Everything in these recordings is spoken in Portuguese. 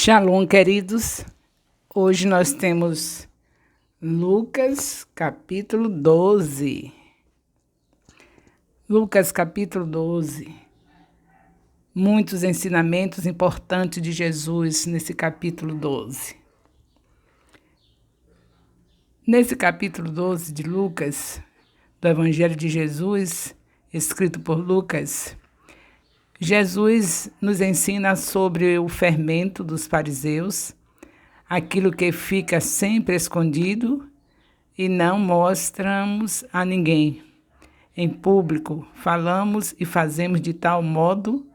Shalom, queridos. Hoje nós temos Lucas, capítulo 12. Lucas, capítulo 12. Muitos ensinamentos importantes de Jesus nesse capítulo 12. Nesse capítulo 12 de Lucas, do Evangelho de Jesus, escrito por Lucas, Jesus nos ensina sobre o fermento dos fariseus, aquilo que fica sempre escondido e não mostramos a ninguém. Em público, falamos e fazemos de tal modo,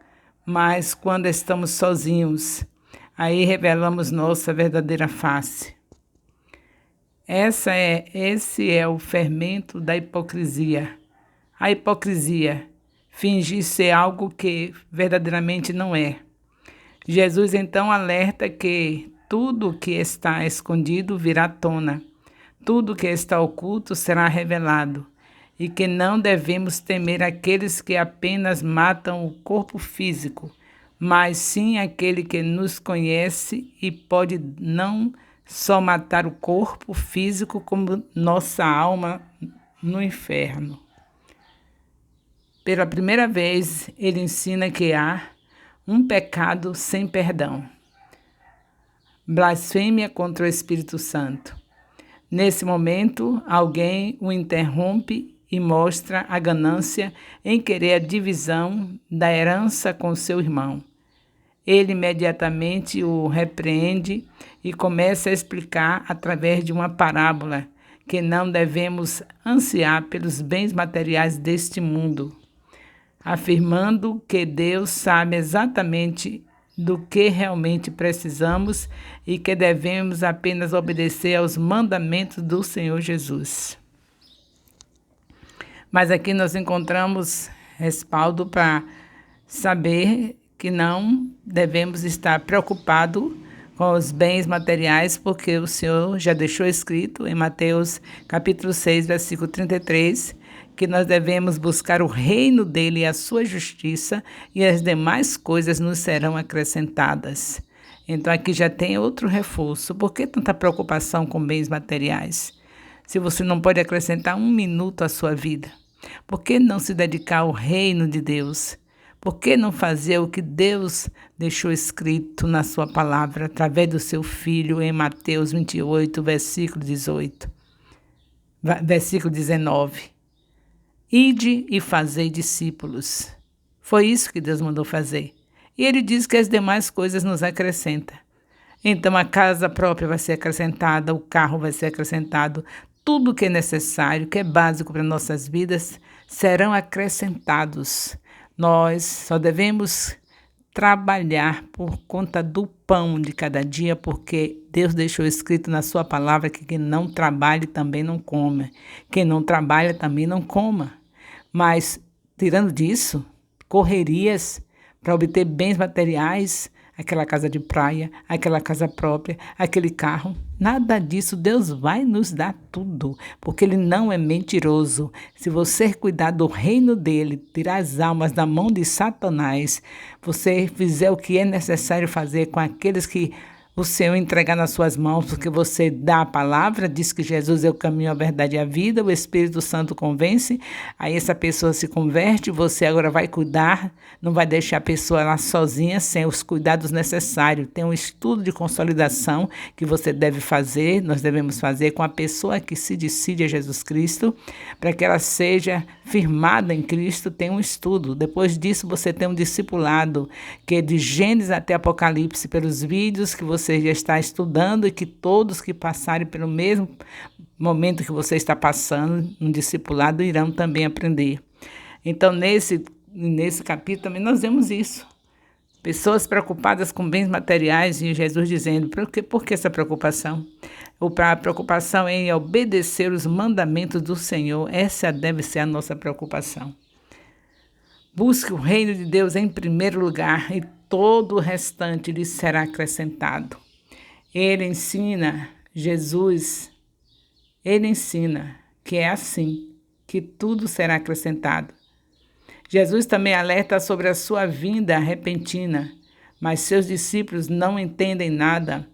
mas quando estamos sozinhos, aí revelamos nossa verdadeira face. Esse é o fermento da hipocrisia. A hipocrisia, fingir ser algo que verdadeiramente não é. Jesus então alerta que tudo que está escondido virá à tona, tudo que está oculto será revelado, e que não devemos temer aqueles que apenas matam o corpo físico, mas sim aquele que nos conhece e pode não só matar o corpo físico, como nossa alma no inferno. Pela primeira vez, ele ensina que há um pecado sem perdão. Blasfêmia contra o Espírito Santo. Nesse momento, alguém o interrompe e mostra a ganância em querer a divisão da herança com seu irmão. Ele imediatamente o repreende e começa a explicar através de uma parábola que não devemos ansiar pelos bens materiais deste mundo, afirmando que Deus sabe exatamente do que realmente precisamos e que devemos apenas obedecer aos mandamentos do Senhor Jesus. Mas aqui nós encontramos respaldo para saber que não devemos estar preocupados com os bens materiais, porque o Senhor já deixou escrito em Mateus capítulo 6, versículo 33, que nós devemos buscar o reino dele e a sua justiça, e as demais coisas nos serão acrescentadas. Então aqui já tem outro reforço. Por que tanta preocupação com bens materiais? Se você não pode acrescentar um minuto à sua vida, por que não se dedicar ao reino de Deus? Por que não fazer o que Deus deixou escrito na sua palavra, através do seu Filho, em Mateus 28, versículo 19? Ide e fazei discípulos. Foi isso que Deus mandou fazer. E ele diz que as demais coisas nos acrescenta. Então a casa própria vai ser acrescentada, o carro vai ser acrescentado, tudo que é necessário, que é básico para nossas vidas, serão acrescentados. Nós só devemos trabalhar por conta do pão de cada dia, porque Deus deixou escrito na sua palavra que quem não trabalha também não come. Quem não trabalha também não coma. Mas, tirando disso, correrias para obter bens materiais, aquela casa de praia, aquela casa própria, aquele carro, nada disso. Deus vai nos dar tudo, porque Ele não é mentiroso. Se você cuidar do reino dEle, tirar as almas da mão de Satanás, você fizer o que é necessário fazer com aqueles que o Senhor entregar nas suas mãos, porque você dá a palavra, diz que Jesus é o caminho, a verdade e a vida, o Espírito Santo convence, aí essa pessoa se converte, você agora vai cuidar, não vai deixar a pessoa lá sozinha, sem os cuidados necessários. Tem um estudo de consolidação que você deve fazer, nós devemos fazer com a pessoa que se decide a Jesus Cristo, para que ela seja firmada em Cristo, tem um estudo. Depois disso, você tem um discipulado, que é de Gênesis até Apocalipse, pelos vídeos que você já está estudando, e que todos que passarem pelo mesmo momento que você está passando, um discipulado, irão também aprender. Então, nesse capítulo também nós vemos isso. Pessoas preocupadas com bens materiais e Jesus dizendo, por que essa preocupação? A preocupação em obedecer os mandamentos do Senhor, essa deve ser a nossa preocupação. Busque o reino de Deus em primeiro lugar e todo o restante lhe será acrescentado. Jesus ensina que é assim, que tudo será acrescentado. Jesus também alerta sobre a sua vinda repentina. Mas seus discípulos não entendem nada,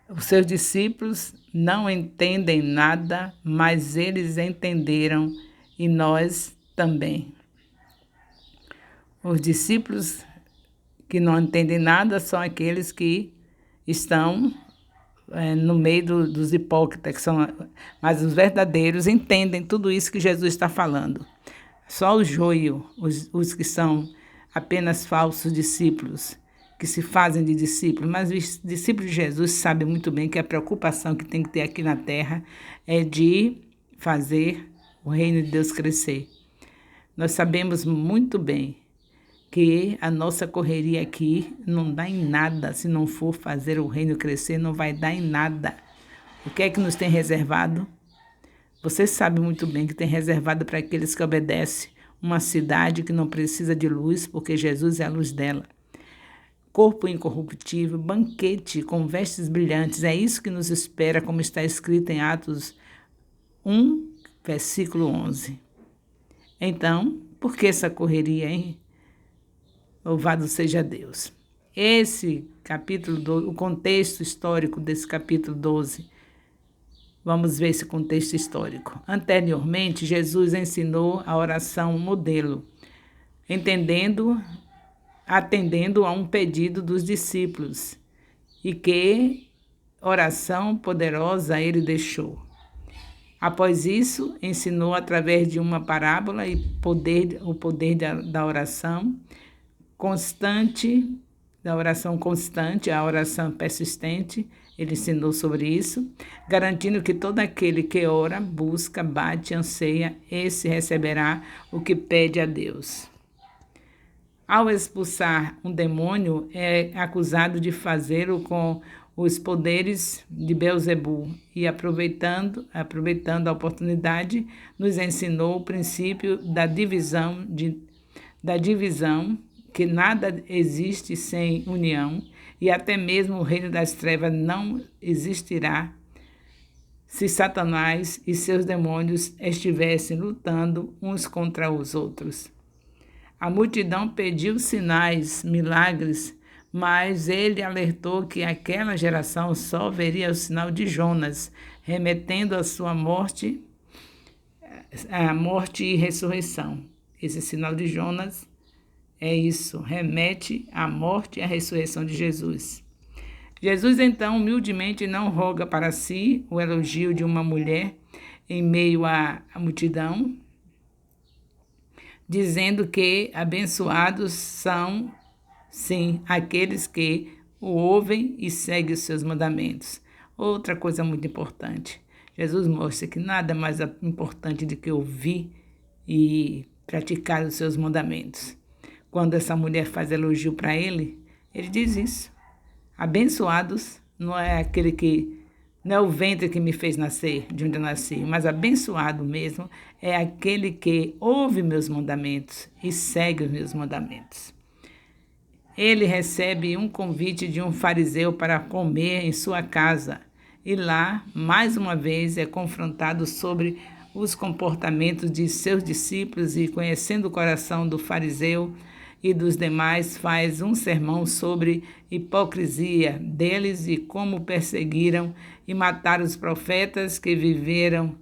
os seus discípulos não entendem nada, mas eles entenderam e nós também. Os discípulos que não entendem nada são aqueles que estão no meio dos hipócritas, mas os verdadeiros entendem tudo isso que Jesus está falando. Só o joio, os que são apenas falsos discípulos, que se fazem de discípulos, mas os discípulos de Jesus sabem muito bem que a preocupação que tem que ter aqui na terra é de fazer o reino de Deus crescer. Nós sabemos muito bem que a nossa correria aqui não dá em nada. Se não for fazer o reino crescer, não vai dar em nada. O que é que nos tem reservado? Você sabe muito bem que tem reservado para aqueles que obedecem uma cidade que não precisa de luz, porque Jesus é a luz dela. Corpo incorruptível, banquete com vestes brilhantes, é isso que nos espera, como está escrito em Atos 1, versículo 11. Então, por que essa correria, hein? Louvado seja Deus. Esse capítulo 12, o contexto histórico desse capítulo 12, vamos ver esse contexto histórico. Anteriormente, Jesus ensinou a oração modelo, atendendo a um pedido dos discípulos, e que oração poderosa ele deixou. Após isso, ensinou através de uma parábola o poder da oração constante, a oração persistente. Ele ensinou sobre isso, garantindo que todo aquele que ora, busca, bate, anseia, esse receberá o que pede a Deus. Ao expulsar um demônio, é acusado de fazê-lo com os poderes de Beelzebul e, aproveitando a oportunidade, nos ensinou o princípio da divisão, que nada existe sem união, e até mesmo o reino das trevas não existirá se Satanás e seus demônios estivessem lutando uns contra os outros. A multidão pediu sinais, milagres, mas ele alertou que aquela geração só veria o sinal de Jonas, remetendo à sua morte e ressurreição. Esse sinal de Jonas é isso, remete à morte e à ressurreição de Jesus. Jesus, então, humildemente não roga para si o elogio de uma mulher em meio à multidão, dizendo que abençoados são, sim, aqueles que o ouvem e seguem os seus mandamentos. Outra coisa muito importante, Jesus mostra que nada mais importante do que ouvir e praticar os seus mandamentos. Quando essa mulher faz elogio para ele, ele diz isso. Abençoados não é aquele que, não é o ventre que me fez nascer, de onde eu nasci, mas abençoado mesmo é aquele que ouve meus mandamentos e segue os meus mandamentos. Ele recebe um convite de um fariseu para comer em sua casa e lá, mais uma vez, é confrontado sobre os comportamentos de seus discípulos e, conhecendo o coração do fariseu e dos demais, faz um sermão sobre hipocrisia deles e como perseguiram e mataram os profetas que vieram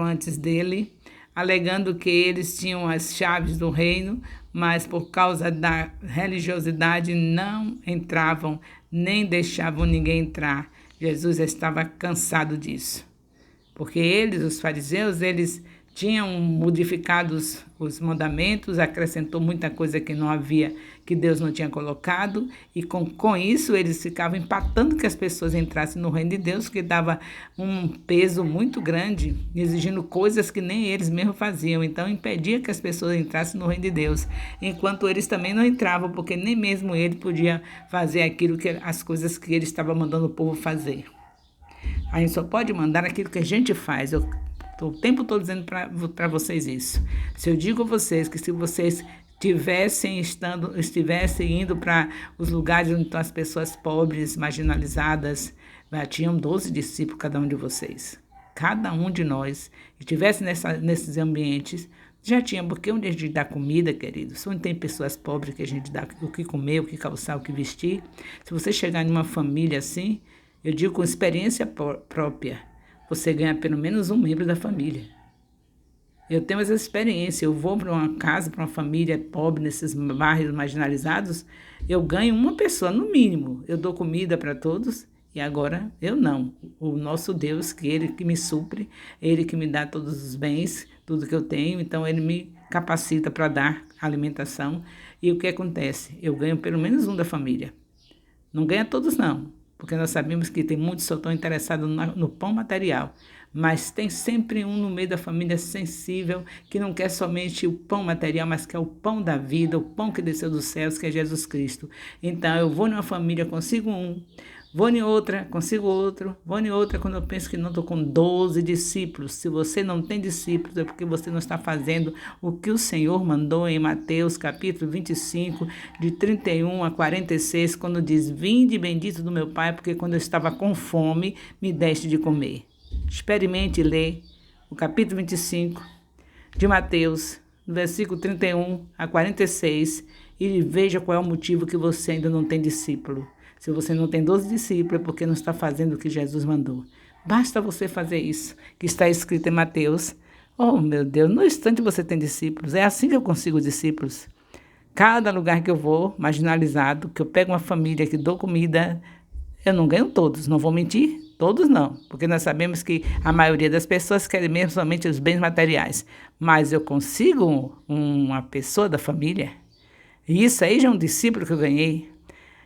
antes dele, alegando que eles tinham as chaves do reino, mas por causa da religiosidade não entravam, nem deixavam ninguém entrar. Jesus estava cansado disso, porque eles, os fariseus, eles tinham modificado os mandamentos, acrescentou muita coisa que não havia, que Deus não tinha colocado, e com isso eles ficavam empatando que as pessoas entrassem no reino de Deus, que dava um peso muito grande, exigindo coisas que nem eles mesmos faziam. Então impedia que as pessoas entrassem no reino de Deus, enquanto eles também não entravam, porque nem mesmo ele podia fazer as coisas que ele estava mandando o povo fazer. A gente só pode mandar aquilo que a gente faz. Eu estou o tempo todo dizendo para vocês isso. Se eu digo a vocês que se vocês estivessem indo para os lugares onde estão as pessoas pobres, marginalizadas, tinham 12 discípulos cada um de vocês. Cada um de nós estivesse nesses ambientes, Já tinha, porque onde a gente dá comida, queridos, onde tem pessoas pobres que a gente dá o que comer, o que calçar, o que vestir. Se você chegar em uma família assim, eu digo com experiência própria, você ganha pelo menos um membro da família. Eu tenho essa experiência, eu vou para uma casa, para uma família pobre, nesses bairros marginalizados, eu ganho uma pessoa, no mínimo. Eu dou comida para todos e agora eu não. O nosso Deus, que Ele que me supre, Ele que me dá todos os bens, tudo que eu tenho, então Ele me capacita para dar alimentação. E o que acontece? Eu ganho pelo menos um da família. Não ganha todos não, porque nós sabemos que tem muitos só estão interessados no pão material, mas tem sempre um no meio da família sensível que não quer somente o pão material, mas quer o pão da vida, o pão que desceu dos céus, que é Jesus Cristo. Então eu vou numa família, consigo um, vou em outra, consigo outro, vou em outra quando eu penso que não estou com 12 discípulos. Se você não tem discípulos é porque você não está fazendo o que o Senhor mandou em Mateus capítulo 25, de 31 a 46, quando diz: vinde bendito do meu Pai, porque quando eu estava com fome, me deste de comer. Experimente ler o capítulo 25 de Mateus, do versículo 31 a 46, e veja qual é o motivo que você ainda não tem discípulo. Se você não tem 12 discípulos, é porque não está fazendo o que Jesus mandou. Basta você fazer isso, que está escrito em Mateus. Oh, meu Deus, no instante você tem discípulos. É assim que eu consigo discípulos. Cada lugar que eu vou, marginalizado, que eu pego uma família, que dou comida, eu não ganho todos, não vou mentir, todos não, porque nós sabemos que a maioria das pessoas querem mesmo somente os bens materiais, mas eu consigo uma pessoa da família, e isso aí já é um discípulo que eu ganhei,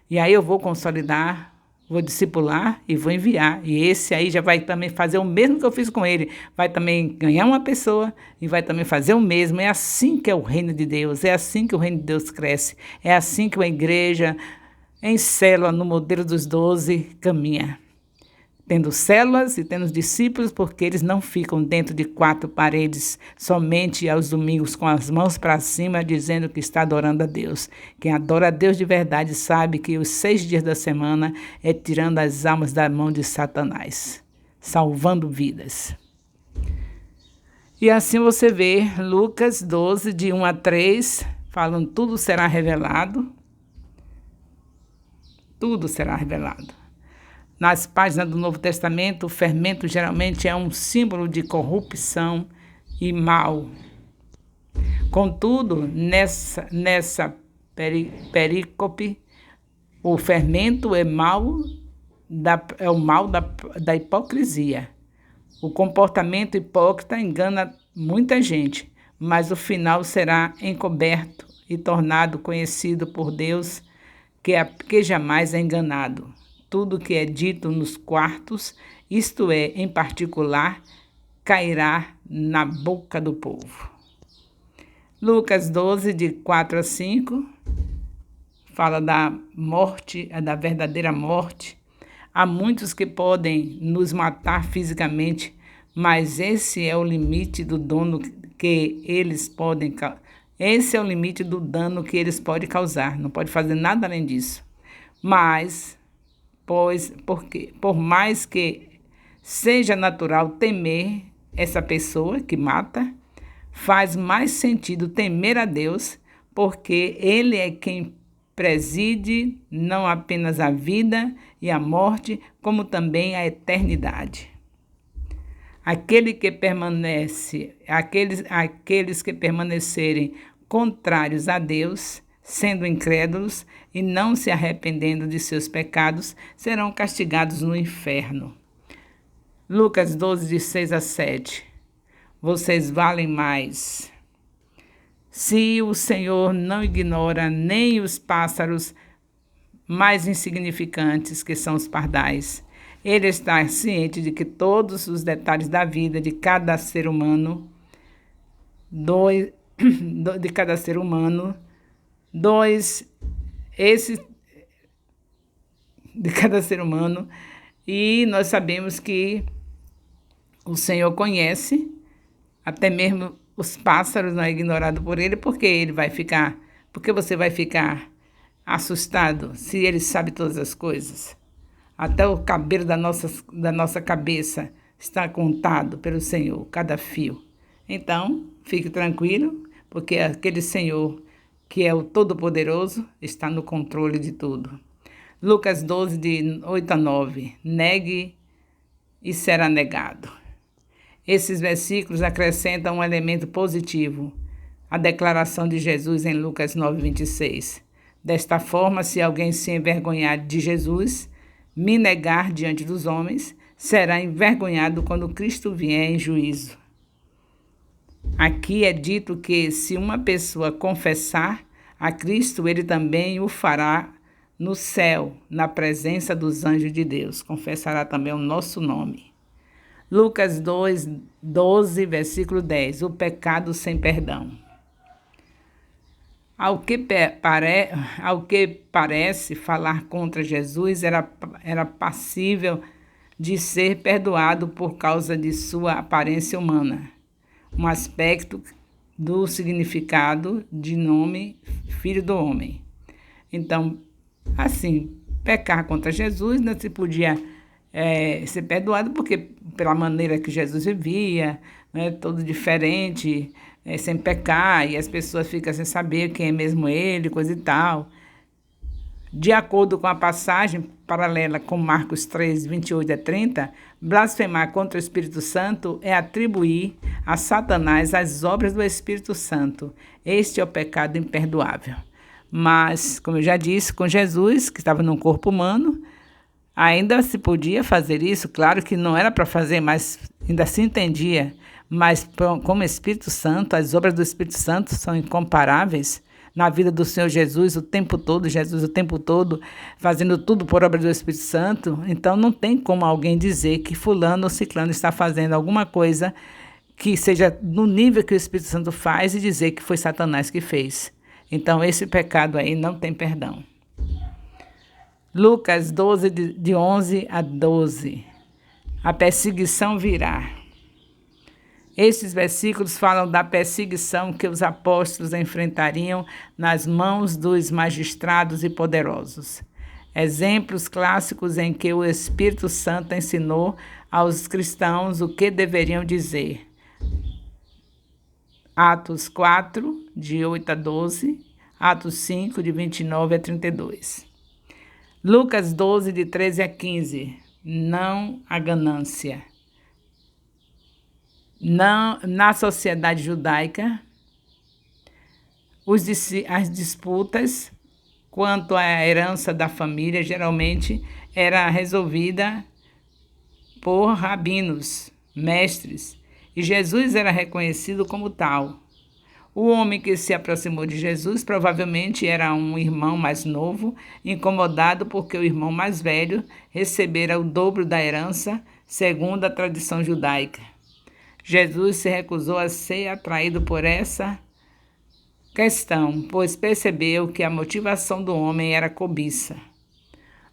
e aí eu vou consolidar, vou discipular e vou enviar, e esse aí já vai também fazer o mesmo que eu fiz com ele, vai também ganhar uma pessoa e vai também fazer o mesmo. É assim que é o reino de Deus, é assim que o reino de Deus cresce, é assim que a igreja em célula, no modelo dos 12, caminha. Tendo células e tendo discípulos, porque eles não ficam dentro de 4 paredes, somente aos domingos com as mãos para cima, dizendo que está adorando a Deus. Quem adora a Deus de verdade sabe que os 6 dias da semana é tirando as almas da mão de Satanás, salvando vidas. E assim você vê Lucas 12, de 1 a 3, falando tudo será revelado. Tudo será revelado. Nas páginas do Novo Testamento, o fermento geralmente é um símbolo de corrupção e mal. Contudo, nessa perícope, o fermento é o mal da hipocrisia. O comportamento hipócrita engana muita gente, mas o final será encoberto e tornado conhecido por Deus, que jamais é enganado. Tudo que é dito nos quartos, isto é, em particular, cairá na boca do povo. Lucas 12, de 4 a 5, fala da morte, da verdadeira morte. Há muitos que podem nos matar fisicamente, mas esse é o limite do dano que eles podem causar. Esse é o limite do dano que eles podem causar. Não pode fazer nada além disso. Mas, por mais que seja natural temer essa pessoa que mata, faz mais sentido temer a Deus, porque Ele é quem preside não apenas a vida e a morte, como também a eternidade. Aqueles que permanecerem contrários a Deus, sendo incrédulos e não se arrependendo de seus pecados, serão castigados no inferno. Lucas 12, de 6 a 7. Vocês valem mais. Se o Senhor não ignora nem os pássaros mais insignificantes, que são os pardais, Ele está ciente de que todos os detalhes da vida de cada ser humano, e nós sabemos que o Senhor conhece, até mesmo os pássaros não é ignorado por Ele, porque você vai ficar assustado se Ele sabe todas as coisas. Até o cabelo da nossa cabeça está contado pelo Senhor, cada fio. Então, fique tranquilo, porque aquele Senhor, que é o Todo-Poderoso, está no controle de tudo. Lucas 12, de 8 a 9. Negue e será negado. Esses versículos acrescentam um elemento positivo, a declaração de Jesus em Lucas 9, 26. Desta forma, se alguém se envergonhar de Jesus, me negar diante dos homens, será envergonhado quando Cristo vier em juízo. Aqui é dito que se uma pessoa confessar a Cristo, ele também o fará no céu, na presença dos anjos de Deus. Confessará também o nosso nome. Lucas 2, 12, versículo 10. O pecado sem perdão. Ao que parece, falar contra Jesus era passível de ser perdoado por causa de sua aparência humana, um aspecto do significado de nome Filho do Homem. Então, assim, pecar contra Jesus não se podia ser perdoado porque pela maneira que Jesus vivia, né, todo diferente, sem pecar, e as pessoas ficam sem saber quem é mesmo ele, coisa e tal. De acordo com a passagem paralela com Marcos 3, 28 a 30, blasfemar contra o Espírito Santo é atribuir a Satanás as obras do Espírito Santo. Este é o pecado imperdoável. Mas, como eu já disse, com Jesus, que estava num corpo humano, ainda se podia fazer isso. Claro que não era para fazer, mas ainda se entendia. Mas como Espírito Santo, as obras do Espírito Santo são incomparáveis na vida do Senhor Jesus o tempo todo, fazendo tudo por obra do Espírito Santo. Então não tem como alguém dizer que fulano ou ciclano está fazendo alguma coisa que seja no nível que o Espírito Santo faz e dizer que foi Satanás que fez. Então esse pecado aí não tem perdão. Lucas 12, de 11 a 12. A perseguição virá. Estes versículos falam da perseguição que os apóstolos enfrentariam nas mãos dos magistrados e poderosos. Exemplos clássicos em que o Espírito Santo ensinou aos cristãos o que deveriam dizer. Atos 4, de 8 a 12, Atos 5, de 29 a 32. Lucas 12, de 13 a 15. Não a ganância. Na sociedade judaica, as disputas quanto à herança da família geralmente era resolvida por rabinos, mestres, e Jesus era reconhecido como tal. O homem que se aproximou de Jesus provavelmente era um irmão mais novo, incomodado porque o irmão mais velho recebera o dobro da herança, segundo a tradição judaica. Jesus se recusou a ser atraído por essa questão, pois percebeu que a motivação do homem era cobiça.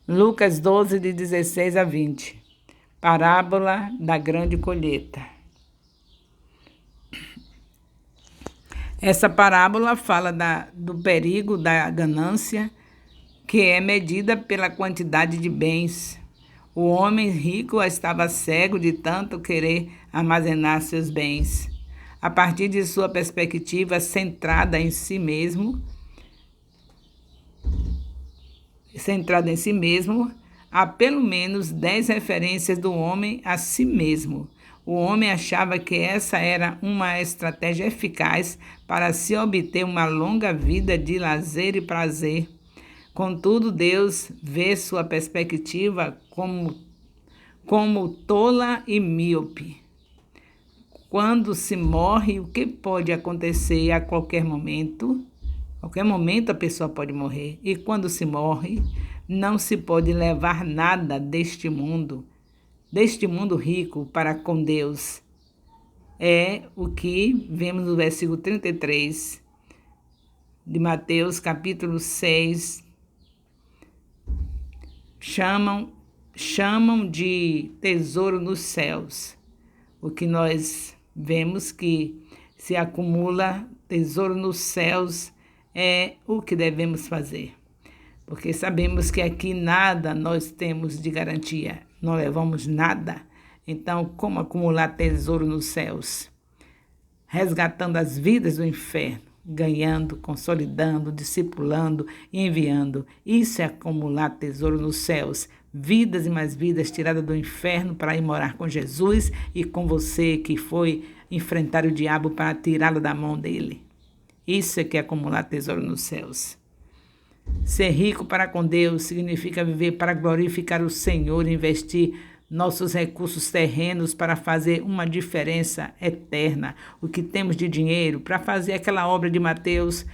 Lucas 12, de 16 a 20. Parábola da grande colheita. Essa parábola fala do perigo da ganância, que é medida pela quantidade de bens. O homem rico estava cego de tanto querer armazenar seus bens. A partir de sua perspectiva centrada em si mesmo, há pelo menos 10 referências do homem a si mesmo. O homem achava que essa era uma estratégia eficaz para se obter uma longa vida de lazer e prazer. Contudo, Deus vê sua perspectiva como tola e míope. Quando se morre, o que pode acontecer a qualquer momento? A qualquer momento a pessoa pode morrer. E quando se morre, não se pode levar nada deste mundo rico para com Deus. É o que vemos no versículo 33 de Mateus, capítulo 6. Chamam de tesouro nos céus. O que nós vemos que se acumula tesouro nos céus é o que devemos fazer. Porque sabemos que aqui nada nós temos de garantia, não levamos nada. Então, como acumular tesouro nos céus? resgatando as vidas do inferno, ganhando, consolidando, discipulando e enviando. Isso é acumular tesouro nos céus, vidas e mais vidas tiradas do inferno para ir morar com Jesus e com você que foi enfrentar o diabo para tirá-lo da mão dele. Isso é que é acumular tesouro nos céus. Ser rico para com Deus significa viver para glorificar o Senhor, investir nossos recursos terrenos para fazer uma diferença eterna. O que temos de dinheiro para fazer aquela obra de Mateus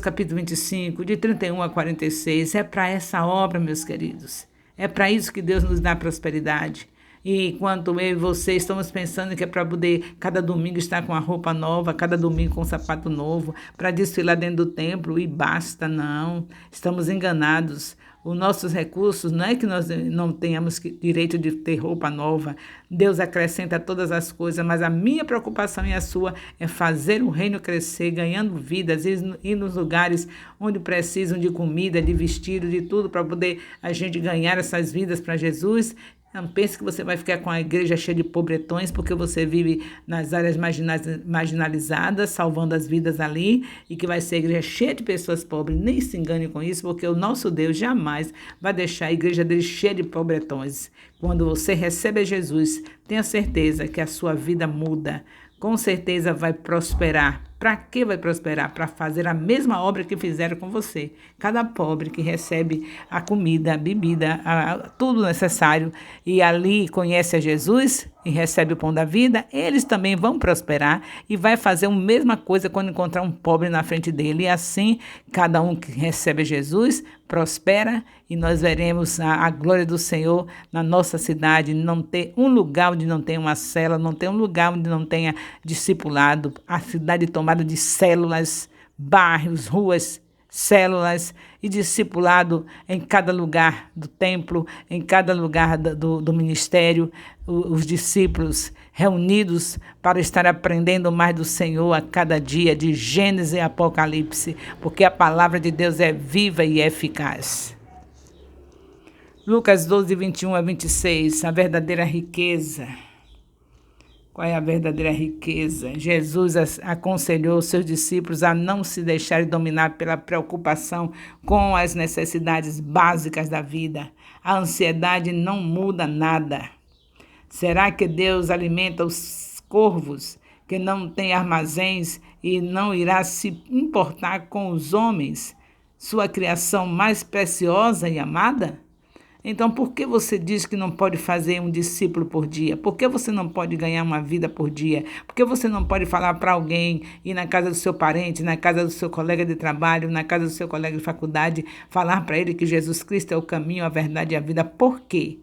capítulo 25, de 31 a 46. É para essa obra, meus queridos. É para isso que Deus nos dá prosperidade. E enquanto eu e você estamos pensando que é para poder cada domingo estar com a roupa nova, cada domingo com um sapato novo, para desfilar dentro do templo e basta, não. Estamos enganados. Os nossos recursos, não é que nós não tenhamos direito de ter roupa nova. Deus acrescenta todas as coisas, mas a minha preocupação e a sua é fazer o reino crescer, ganhando vidas, ir nos lugares onde precisam de comida, de vestido, de tudo, para poder a gente ganhar essas vidas para Jesus. Não pense que você vai ficar com a igreja cheia de pobretões, porque você vive nas áreas marginalizadas, salvando as vidas ali, e que vai ser a igreja cheia de pessoas pobres. Nem se engane com isso, porque o nosso Deus jamais vai deixar a igreja dele cheia de pobretões. Quando você recebe Jesus, tenha certeza que a sua vida muda. Com certeza vai prosperar. Para que vai prosperar? Para fazer a mesma obra que fizeram com você. Cada pobre que recebe a comida, a bebida, tudo necessário e ali conhece a Jesus e recebe o pão da vida, eles também vão prosperar e vai fazer a mesma coisa quando encontrar um pobre na frente dele. E assim, cada um que recebe Jesus prospera e nós veremos a glória do Senhor na nossa cidade. Não ter um lugar onde não tenha uma cela, não ter um lugar onde não tenha discipulado. A cidade tomada de células, bairros, ruas, células e discipulado em cada lugar do templo, em cada lugar do ministério, os discípulos reunidos para estar aprendendo mais do Senhor a cada dia, de Gênesis e Apocalipse, porque a palavra de Deus é viva e eficaz. Lucas 12, 21 a 26, a verdadeira riqueza. Qual é a verdadeira riqueza? Jesus aconselhou seus discípulos a não se deixarem dominar pela preocupação com as necessidades básicas da vida. A ansiedade não muda nada. Será que Deus alimenta os corvos que não têm armazéns e não irá se importar com os homens, sua criação mais preciosa e amada? Então, por que você diz que não pode fazer um discípulo por dia? Por que você não pode ganhar uma vida por dia? Por que você não pode falar para alguém, ir na casa do seu parente, na casa do seu colega de trabalho, na casa do seu colega de faculdade, falar para ele que Jesus Cristo é o caminho, a verdade e a vida? Por quê?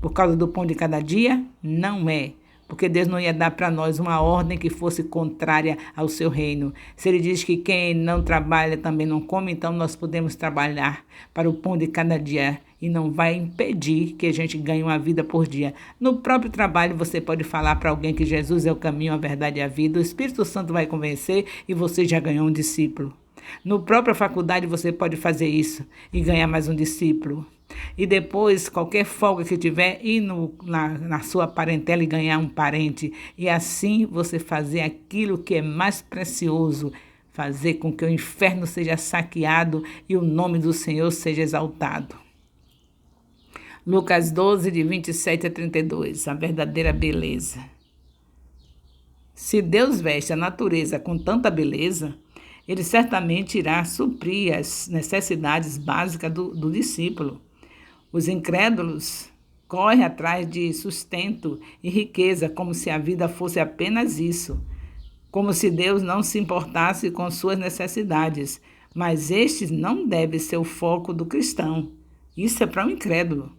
Por causa do pão de cada dia? Não é. Porque Deus não ia dar para nós uma ordem que fosse contrária ao seu reino. Se ele diz que quem não trabalha também não come, então nós podemos trabalhar para o pão de cada dia e não vai impedir que a gente ganhe uma vida por dia. No próprio trabalho você pode falar para alguém que Jesus é o caminho, a verdade e a vida. O Espírito Santo vai convencer e você já ganhou um discípulo. No própria faculdade você pode fazer isso e ganhar mais um discípulo. E depois, qualquer folga que tiver, ir na sua parentela e ganhar um parente. E assim você fazer aquilo que é mais precioso, fazer com que o inferno seja saqueado e o nome do Senhor seja exaltado. Lucas 12, de 27 a 32, a verdadeira beleza. Se Deus veste a natureza com tanta beleza, ele certamente irá suprir as necessidades básicas do discípulo. Os incrédulos correm atrás de sustento e riqueza como se a vida fosse apenas isso, como se Deus não se importasse com suas necessidades, mas este não deve ser o foco do cristão. Isso é para o incrédulo.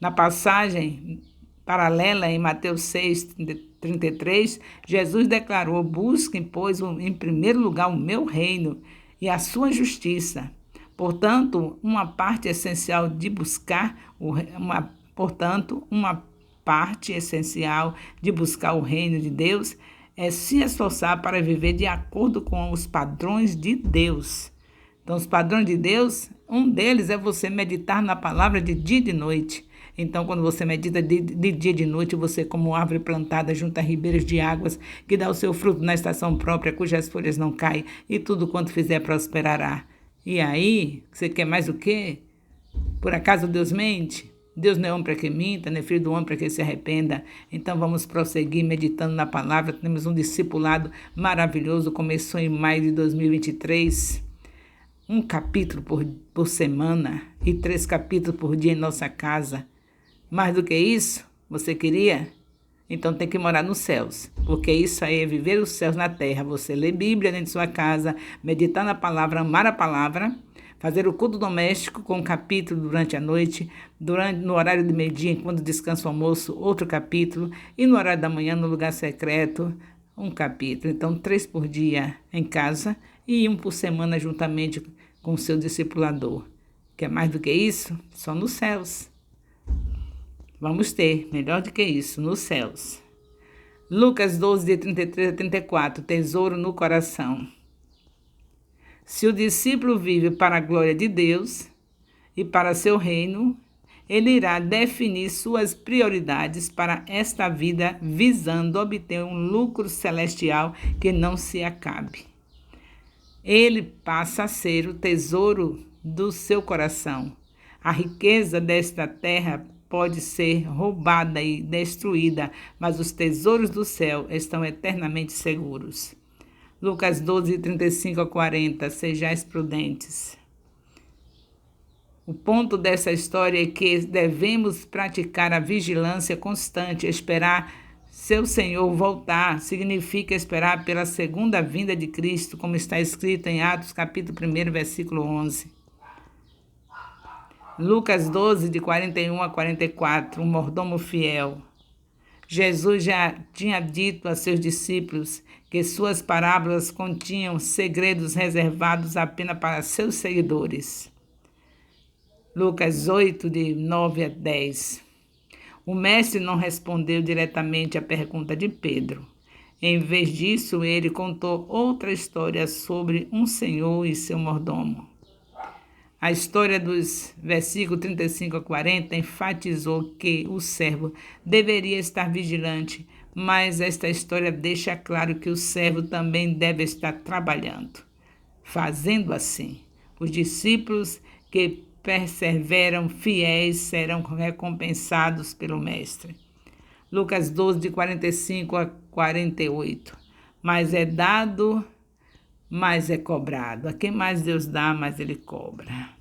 Na passagem paralela em Mateus 6, 33, Jesus declarou: busquem, pois, em primeiro lugar o meu reino e a sua justiça. Portanto, uma parte essencial de buscar o reino de Deus é se esforçar para viver de acordo com os padrões de Deus. Então, os padrões de Deus, um deles é você meditar na palavra de dia e de noite. Então, quando você medita de dia e de noite, você como árvore plantada junto a ribeiros de águas, que dá o seu fruto na estação própria, cujas folhas não caem, e tudo quanto fizer prosperará. E aí, você quer mais o quê? Por acaso Deus mente? Deus não é homem para que minta, nem filho do homem para que se arrependa. Então vamos prosseguir meditando na palavra. Temos um discipulado maravilhoso, começou em maio de 2023. Um capítulo por semana e 3 capítulos por dia em nossa casa. Mais do que isso, você queria? Então tem que morar nos céus, porque isso aí é viver os céus na terra. Você lê Bíblia dentro de sua casa, meditar na palavra, amar a palavra, fazer o culto doméstico com um capítulo durante a noite, no horário de meio-dia, quando descansa o almoço, outro capítulo, e no horário da manhã, no lugar secreto, um capítulo. Então, 3 por dia em casa e 1 por semana juntamente com o seu discipulador. Quer mais do que isso? Só nos céus. Vamos ter, melhor do que isso, nos céus. Lucas 12, de 33 a 34, tesouro no coração. Se o discípulo vive para a glória de Deus e para seu reino, ele irá definir suas prioridades para esta vida, visando obter um lucro celestial que não se acabe. Ele passa a ser o tesouro do seu coração. A riqueza desta terra pode ser roubada e destruída, mas os tesouros do céu estão eternamente seguros. Lucas 12, 35 a 40, sejais prudentes. O ponto dessa história é que devemos praticar a vigilância constante. Esperar seu Senhor voltar significa esperar pela segunda vinda de Cristo, como está escrito em Atos capítulo 1, versículo 11. Lucas 12, de 41 a 44, um mordomo fiel. Jesus já tinha dito a seus discípulos que suas parábolas continham segredos reservados apenas para seus seguidores. Lucas 8, de 9 a 10. O mestre não respondeu diretamente à pergunta de Pedro. Em vez disso, ele contou outra história sobre um senhor e seu mordomo. A história dos versículos 35 a 40 enfatizou que o servo deveria estar vigilante, mas esta história deixa claro que o servo também deve estar trabalhando. Fazendo assim, os discípulos que perseveram fiéis serão recompensados pelo Mestre. Lucas 12, de 45 a 48. Mas é dado, mais é cobrado. A quem mais Deus dá, mais ele cobra.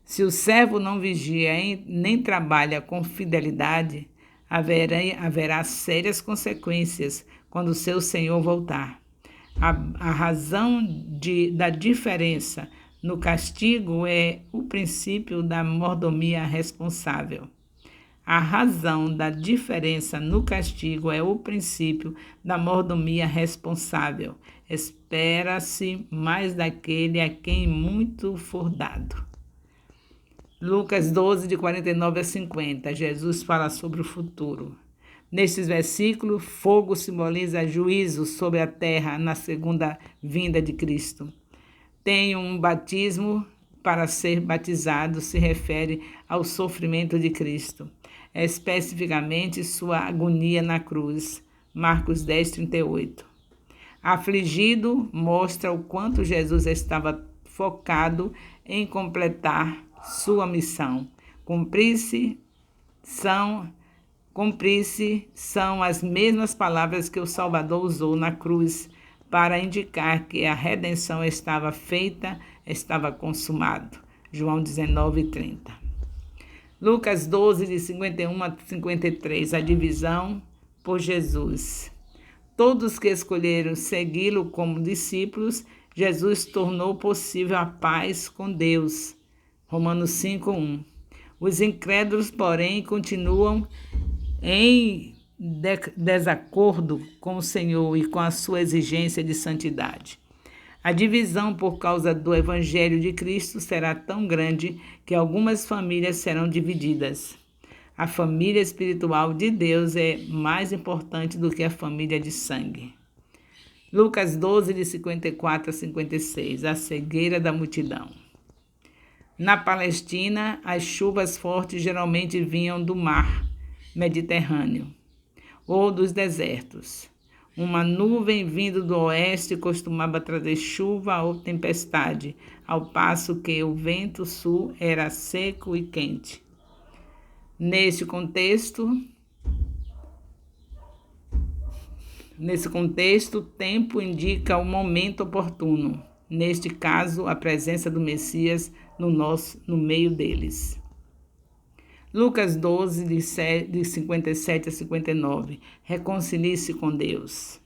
Se o servo não vigia nem trabalha com fidelidade, haverá sérias consequências quando o seu Senhor voltar. A razão da diferença no castigo é o princípio da mordomia responsável. A razão da diferença no castigo é o princípio da mordomia responsável. Espera-se mais daquele a quem muito for dado. Lucas 12, de 49 a 50. Jesus fala sobre o futuro. Nestes versículos, fogo simboliza juízo sobre a terra na segunda vinda de Cristo. Tem um batismo para ser batizado, se refere ao sofrimento de Cristo, especificamente sua agonia na cruz. Marcos 10, 38. Afligido mostra o quanto Jesus estava focado em completar sua missão. Cumprir-se são as mesmas palavras que o Salvador usou na cruz para indicar que a redenção estava feita, estava consumado. João 19, 30. Lucas 12, de 51 a 53, a divisão por Jesus. Todos que escolheram segui-lo como discípulos, Jesus tornou possível a paz com Deus. Romanos 5, 1. Os incrédulos, porém, continuam em desacordo com o Senhor e com a sua exigência de santidade. A divisão por causa do Evangelho de Cristo será tão grande que algumas famílias serão divididas. A família espiritual de Deus é mais importante do que a família de sangue. Lucas 12, de 54 a 56, a cegueira da multidão. Na Palestina, as chuvas fortes geralmente vinham do mar Mediterrâneo ou dos desertos. Uma nuvem vindo do oeste costumava trazer chuva ou tempestade, ao passo que o vento sul era seco e quente. Nesse contexto, o tempo indica o momento oportuno. Neste caso, a presença do Messias no meio deles. Lucas 12, de 57 a 59. Reconcilie-se com Deus.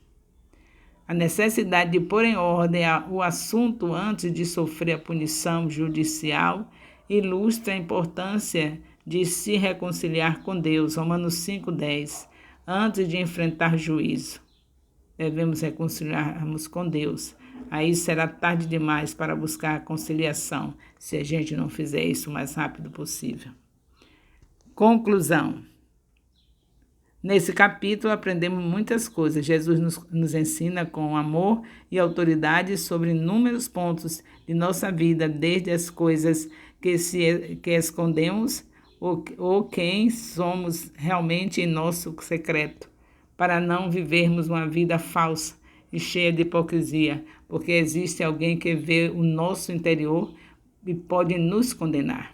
A necessidade de pôr em ordem o assunto antes de sofrer a punição judicial ilustra a importância de se reconciliar com Deus. Romanos 5:10. Antes de enfrentar juízo, devemos reconciliarmos com Deus. Aí será tarde demais para buscar a conciliação, se a gente não fizer isso o mais rápido possível. Conclusão. Nesse capítulo aprendemos muitas coisas. Jesus nos ensina com amor e autoridade sobre inúmeros pontos de nossa vida, desde as coisas que escondemos ou quem somos realmente em nosso secreto, para não vivermos uma vida falsa e cheia de hipocrisia, porque existe alguém que vê o nosso interior e pode nos condenar,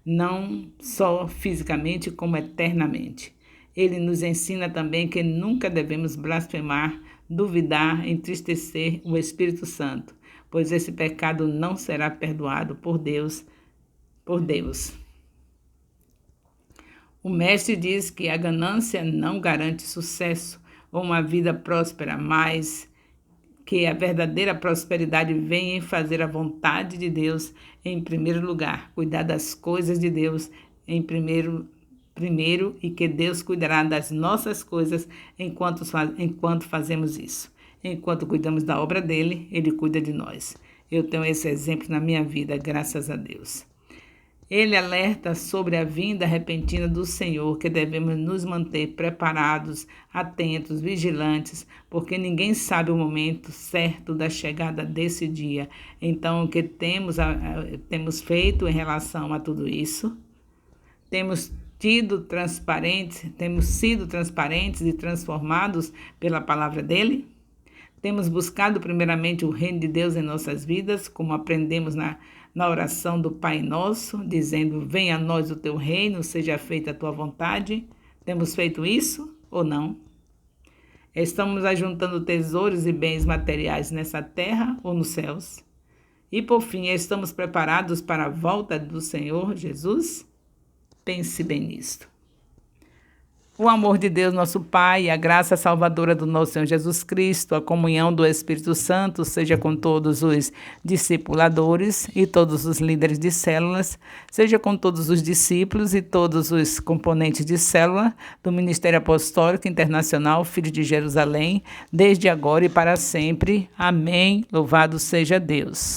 não só fisicamente, como eternamente. Ele nos ensina também que nunca devemos blasfemar, duvidar, entristecer o Espírito Santo, pois esse pecado não será perdoado por Deus. O mestre diz que a ganância não garante sucesso ou uma vida próspera, mas que a verdadeira prosperidade vem em fazer a vontade de Deus em primeiro lugar, cuidar das coisas de Deus em primeiro e que Deus cuidará das nossas coisas enquanto fazemos isso. Enquanto cuidamos da obra dele, ele cuida de nós. Eu tenho esse exemplo na minha vida, graças a Deus. Ele alerta sobre a vinda repentina do Senhor, que devemos nos manter preparados, atentos, vigilantes, porque ninguém sabe o momento certo da chegada desse dia. Então, o que temos feito em relação a tudo isso? Temos sido transparentes e transformados pela palavra dele? Temos buscado primeiramente o reino de Deus em nossas vidas, como aprendemos na oração do Pai Nosso, dizendo: venha a nós o teu reino, seja feita a tua vontade. Temos feito isso ou não? Estamos ajuntando tesouros e bens materiais nessa terra ou nos céus? E por fim, estamos preparados para a volta do Senhor Jesus? Pense bem nisto. O amor de Deus, nosso Pai, a graça salvadora do nosso Senhor Jesus Cristo, a comunhão do Espírito Santo, seja com todos os discipuladores e todos os líderes de células, seja com todos os discípulos e todos os componentes de célula do Ministério Apostólico Internacional Filho de Jerusalém, desde agora e para sempre. Amém. Louvado seja Deus.